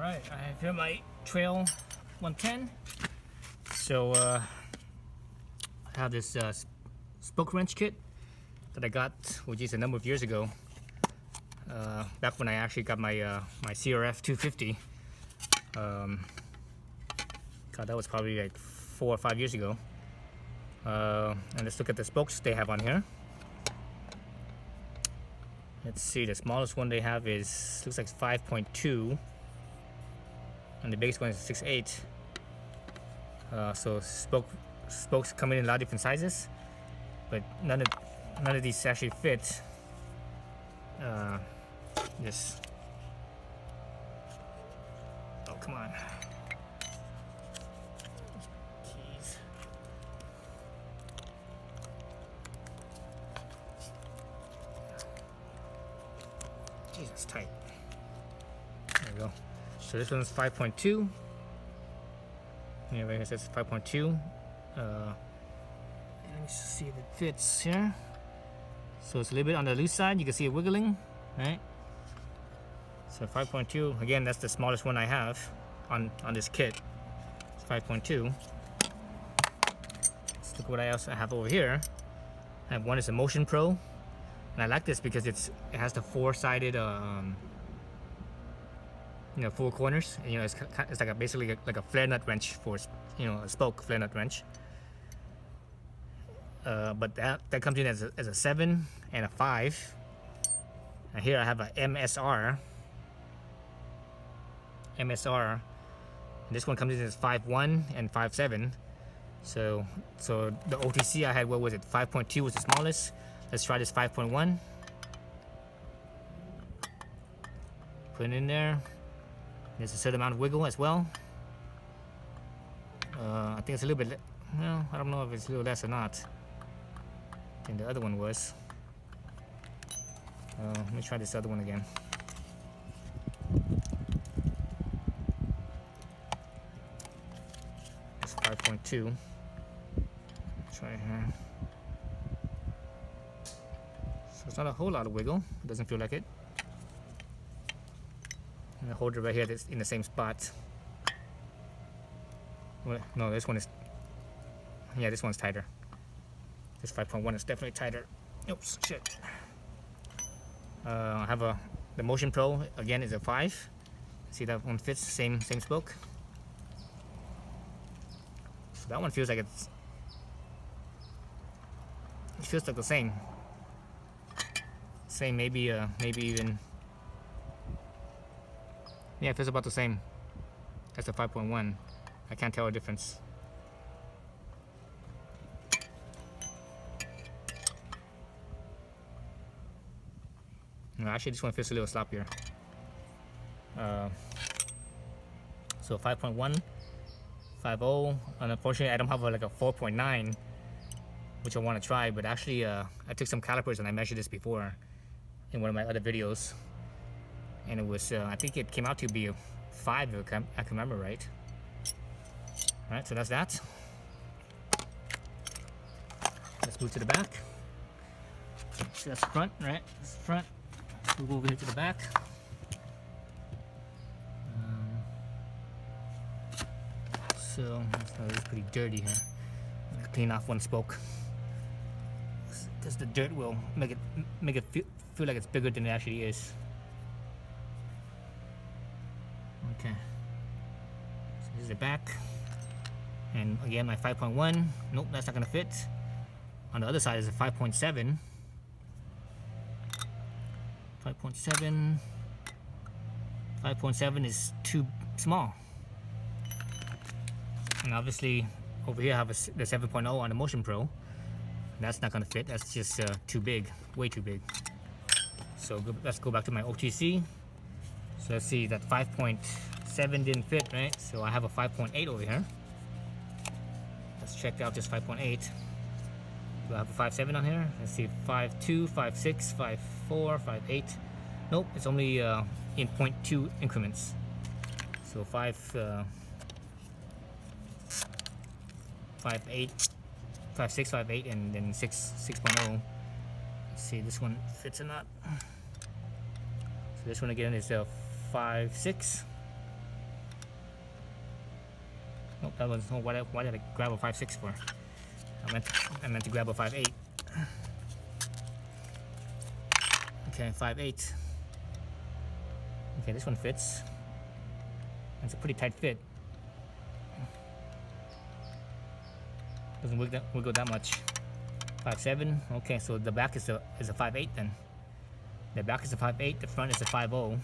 Alright, I have here my Trail 110. So I have this spoke wrench kit that I got, which is a number of years ago. Back when I actually got my my CRF 250. God, that was probably like 4 or 5 years ago. And let's look at the spokes they have on here. Let's see, the smallest one they have is, looks like 5.2, and the biggest one is 6.8. So spokes come in a lot of different sizes, but none of these actually fit. This. Oh, come on. Keys. Jeez, it's tight. There we go. So this one's 5.2. Yeah, right here it says 5.2. Let me see if it fits here. So it's a little bit on the loose side. You can see it wiggling, right? So 5.2. Again, that's the smallest one I have on this kit. It's 5.2. Let's look what else I have over here. I have one is a Motion Pro, and I like this because it has the four-sided, four corners. And, it's like basically like a flare nut wrench for, a spoke flare nut wrench. But that comes in as a 7 and a 5. And here I have a MSR. And this one comes in as 5.1 and 5.7. So the OTC I had, what was it? 5.2 was the smallest. Let's try this 5.1. Put it in there. There's a certain amount of wiggle as well. I think it's a little bit. Well, I don't know if it's a little less or not than the other one was. Let me try this other one again. It's 5.2. Try here. So it's not a whole lot of wiggle. It doesn't feel like it. And the holder right here that's in the same spot. Well, no, this one is. Yeah, this one's tighter. This 5.1 is definitely tighter. Oops, shit. I have the Motion Pro, again, is a 5. See, that one fits, same spoke. So that one feels like it feels like the same. Same, maybe even. Yeah, it feels about the same as the 5.1. I can't tell a difference. No, actually, this one feels a little sloppier. So 5.1, 5.0, and unfortunately I don't have like a 4.9, which I want to try, but actually I took some calipers and I measured this before in one of my other videos, and it was, I think it came out to be a 5 if I can remember right. Alright, so that's that. Let's move to the back. So that's the front, right? That's the front. We'll go over here to the back. So it's pretty dirty here. I'm gonna clean off one spoke because the dirt will make it feel like it's bigger than it actually is. Okay. So this is the back, and again my 5.1. Nope, that's not gonna fit. On the other side is a 5.7. 5.7. 5.7 is too small. And obviously, over here I have the 7.0 on the Motion Pro. That's not gonna fit. That's just too big, way too big. So let's go back to my OTC. So let's see, that 5.7 didn't fit, right? So I have a 5.8 over here. Let's check out this 5.8. Do I have a 5.7 on here? Let's see, 5.2, 5.6, 5.4, 5.8. Nope, it's only in 0.2 increments. So 5.8, 5.6, 5.8, and then 6.0. Let's see, this one fits or not. So this one again is a 5.6. Oh, that was, oh, why did I grab a 5.6 for? I meant to grab a 5.8. Okay, 5.8. Okay, this one fits. It's a pretty tight fit. Doesn't wiggle that much. 5.7. Okay, so the back is a 5.8 then. The back is a 5.8. The front is a 5.0.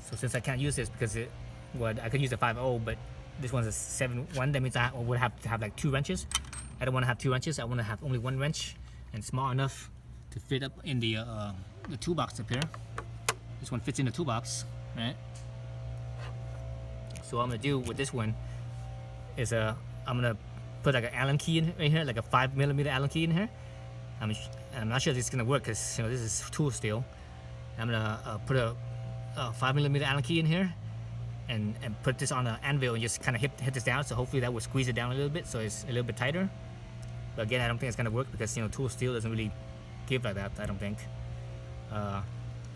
So since I can't use this because I could use a 5.0, but this one's a 7.1. That means I would have to have like 2 wrenches. I don't want to have 2 wrenches. I want to have only 1 wrench, and small enough to fit up in the toolbox up here. This one fits in the toolbox, right? So what I'm gonna do with this one is I'm gonna put like an Allen key in right here, like a 5mm Allen key in here. I'm not sure if this is gonna work because this is tool steel. I'm gonna put a 5mm Allen key in here and put this on an anvil and just kind of hit this down. So hopefully that will squeeze it down a little bit so it's a little bit tighter. But again, I don't think it's gonna work because tool steel doesn't really give like that. I don't think.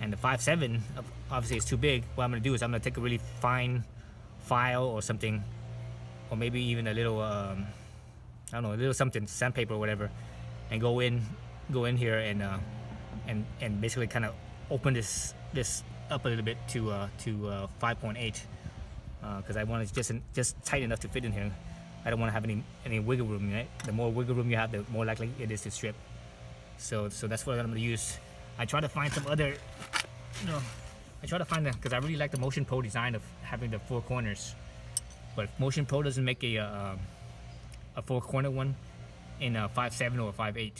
And the 5.7 obviously is too big. What I'm gonna do is I'm gonna take a really fine file or something, or maybe even a little I don't know, a little something, sandpaper or whatever, and go in here and basically kind of open this up a little bit to 5.8 because I want it just tight enough to fit in here. I don't want to have any wiggle room, right? The more wiggle room you have, the more likely it is to strip. So that's what I'm going to use. I try to find some other, because I really like the Motion Pro design of having the 4 corners. But Motion Pro doesn't make a 4-corner one in a 5.7 or 5.8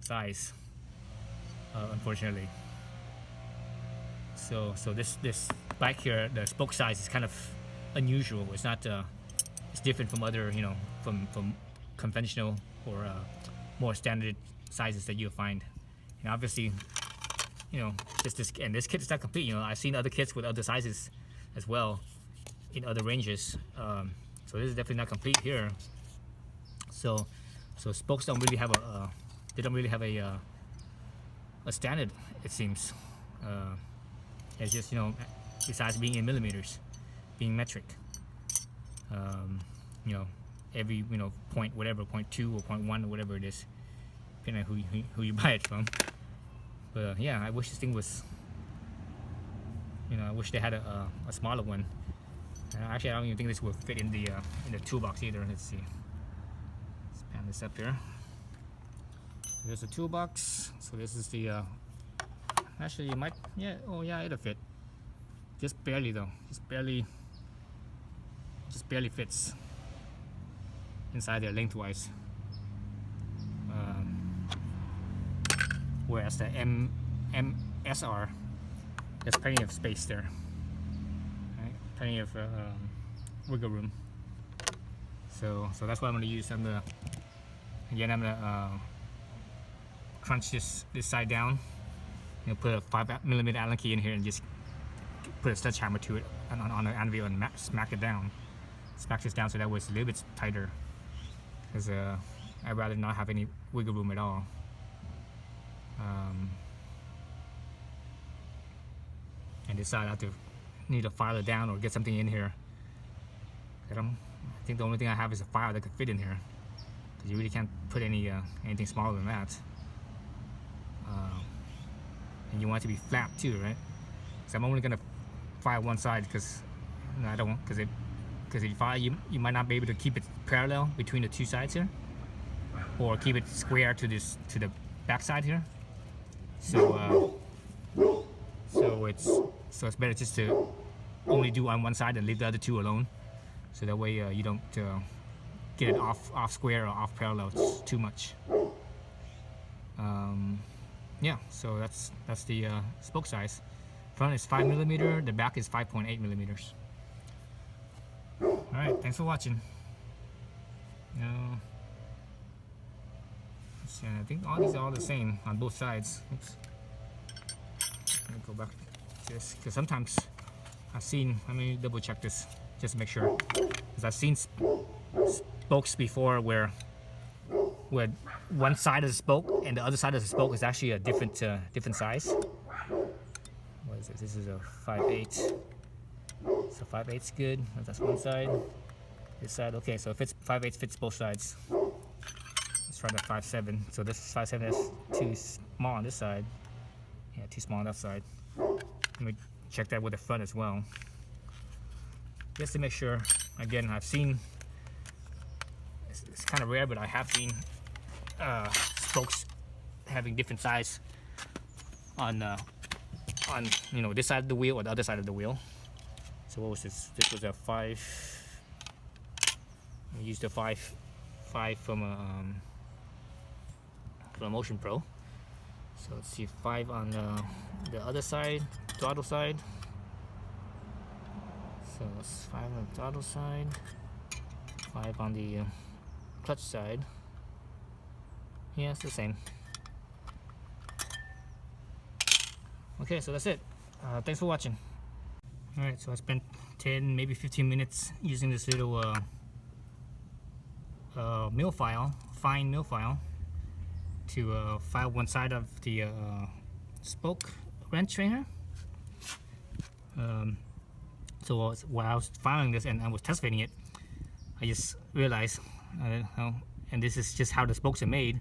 size, unfortunately. So this bike here, the spoke size is kind of unusual. It's not it's different from other from conventional or more standard sizes that you'll find. And obviously, this kit is not complete. I've seen other kits with other sizes as well in other ranges. So this is definitely not complete here. So spokes don't really have a standard, it seems. It's just besides being in millimeters, being metric. Every point whatever, 0.2 or 0.1 or whatever it is, depending on who you buy it from. But yeah, I wish this thing was, I wish they had a smaller one. Actually, I don't even think this will fit in the toolbox either. Let's see. Let's pan this up here. There's the toolbox. So this is the. Actually, you might. Yeah. Oh yeah, it'll fit. Just barely though. Just barely fits inside there lengthwise. Whereas the MSR, there's plenty of space there. Right? Plenty of wiggle room. So that's what I'm gonna use. I'm gonna crunch this side down. Put a 5mm Allen key in here and just put a sledgehammer to it on an anvil and smack it down. Smack this down so that way it's a little bit tighter. Because I'd rather not have any wiggle room at all. And this side I have to need to file it down or get something in here. I think the only thing I have is a file that could fit in here. Because you really can't put anything smaller than that. And you want it to be flat too, right? So I'm only gonna file one side because I don't want, because if you file, you might not be able to keep it parallel between the 2 sides here, or keep it square to the back side here. So it's better just to only do on one side and leave the other 2 alone. So that way you don't get it off square or off parallel too much. Yeah, so that's the spoke size. Front is 5mm, the back is 5.8mm. Alright, thanks for watching. Let's see, I think all these are all the same on both sides. Oops. Let me go back to this, because sometimes let me double check this just to make sure. Because I've seen spokes before where one side of the spoke and the other side of the spoke is actually a different size. What is it? This is a 5.8. So 5/8's good. That's one side. This side, okay. So it fits 5/8 fits both sides. Let's try that 5/7. So this 5/7 is too small on this side. Yeah, too small on that side. Let me check that with the front as well, just to make sure. Again, I've seen. It's kind of rare, but I have seen spokes having different size on you know, this side of the wheel or the other side of the wheel. So what was this? This was a 5. I used a 5 from a Motion Pro. So let's see, 5 on the other side, throttle side. So it's 5 on the throttle side, 5 on the clutch side. Yeah, it's the same. Okay, so that's it. Thanks for watching. Alright, so I spent 10, maybe 15 minutes using this little mill file, fine mill file, to file one side of the spoke wrench right here. So while I was filing this and I was test fitting it, I just realized, and this is just how the spokes are made,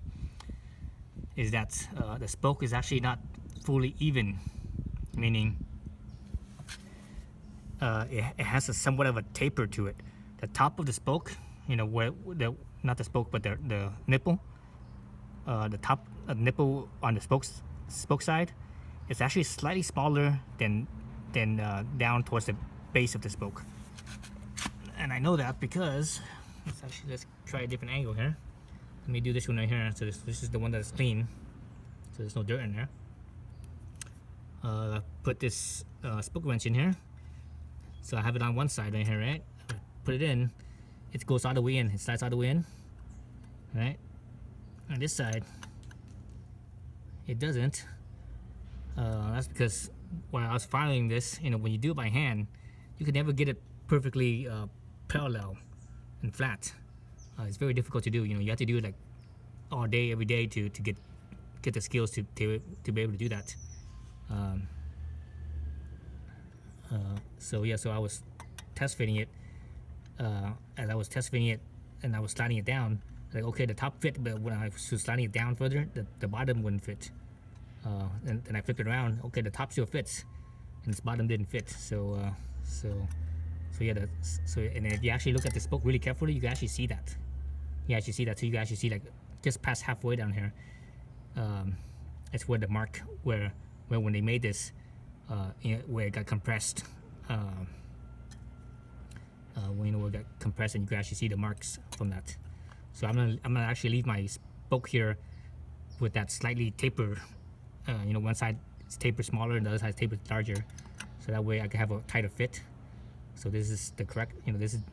is that the spoke is actually not fully even, meaning it has somewhat of a taper to it. The top of the spoke, you know, where not the spoke but the nipple, the top nipple on the spoke side, is actually slightly smaller than down towards the base of the spoke. And I know that because let's try a different angle here. Let me do this one right here. So this is the one that's clean, so there's no dirt in there. Put this spoke wrench in here. So I have it on one side right here, right? Put it in, it goes all the way in, it slides all the way in, right? On this side, it doesn't. That's because while I was filing this, you know, when you do it by hand, you can never get it perfectly parallel and flat. It's very difficult to do. You know, you have to do it like all day, every day to get the skills to be able to do that. So yeah, so I was test fitting it. As I was test fitting it and I was sliding it down, like, okay, the top fit, but when I was sliding it down further, the bottom wouldn't fit. And I flipped it around. Okay, the top still fits, and this bottom didn't fit. So yeah. And if you actually look at the spoke really carefully, you can actually see that. You actually see that. So you can actually see, like, just past halfway down here. It's where the mark where when they made this, you know, where it got compressed. When, you know, where it got compressed, and you can actually see the marks from that. So I'm gonna actually leave my spoke here with that slightly taper. You know, one side is tapered smaller and the other side is tapered larger, so that way I can have a tighter fit. So this is the correct, you know, this is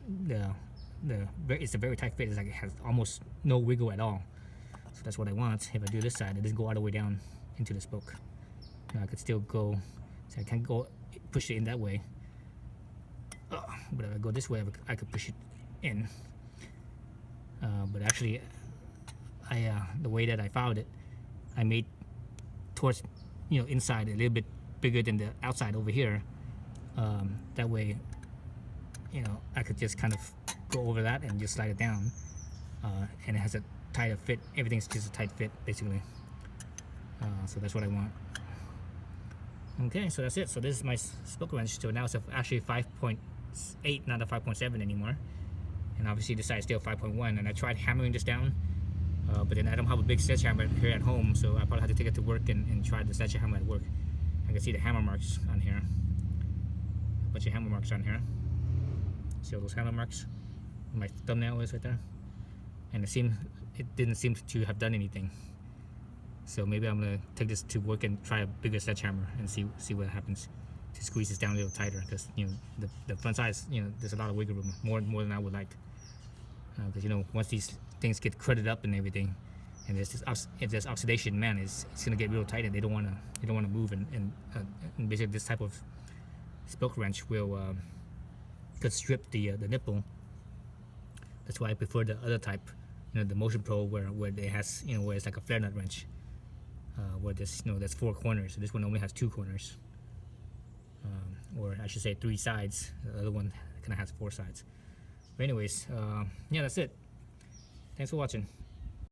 it's a very tight fit. It's like it has almost no wiggle at all. So that's what I want. If I do this side, it doesn't go all the way down into the spoke. Now I could still go, so I can't go push it in that way. But if I go this way, I could push it in. But actually, the way that I filed it, I made towards, you know, inside a little bit bigger than the outside over here. That way, you know, I could just kind of go over that and just slide it down, and it has a tighter fit. Everything's just a tight fit basically. So that's what I want. Okay, so that's it. So this is my spoke wrench. So now it's actually 5.8, not a 5.7 anymore. And obviously the side is still 5.1. And I tried hammering this down, but then I don't have a big sledgehammer here at home, so I probably have to take it to work and try the sledgehammer at work. I can see the hammer marks on here. A bunch of hammer marks on here. See all those hammer marks? My thumbnail is right there. And it didn't seem to have done anything. So maybe I'm gonna take this to work and try a bigger sledgehammer and see what happens to squeeze this down a little tighter, because, you know, the front side is, you know, there's a lot of wiggle room, more than I would like. Because, you know, once these things get crudded up and everything, and if there's oxidation, man, it's gonna get real tight, and they don't wanna move, and basically this type of spoke wrench will could strip the nipple. That's why I prefer the other type, you know, the Motion Pro, where it has, you know, where it's like a flare nut wrench, where this, you know, there's 4 corners. So this one only has 2 corners, or I should say 3 sides. The other one kind of has 4 sides. But anyways, yeah, that's it. Thanks for watching.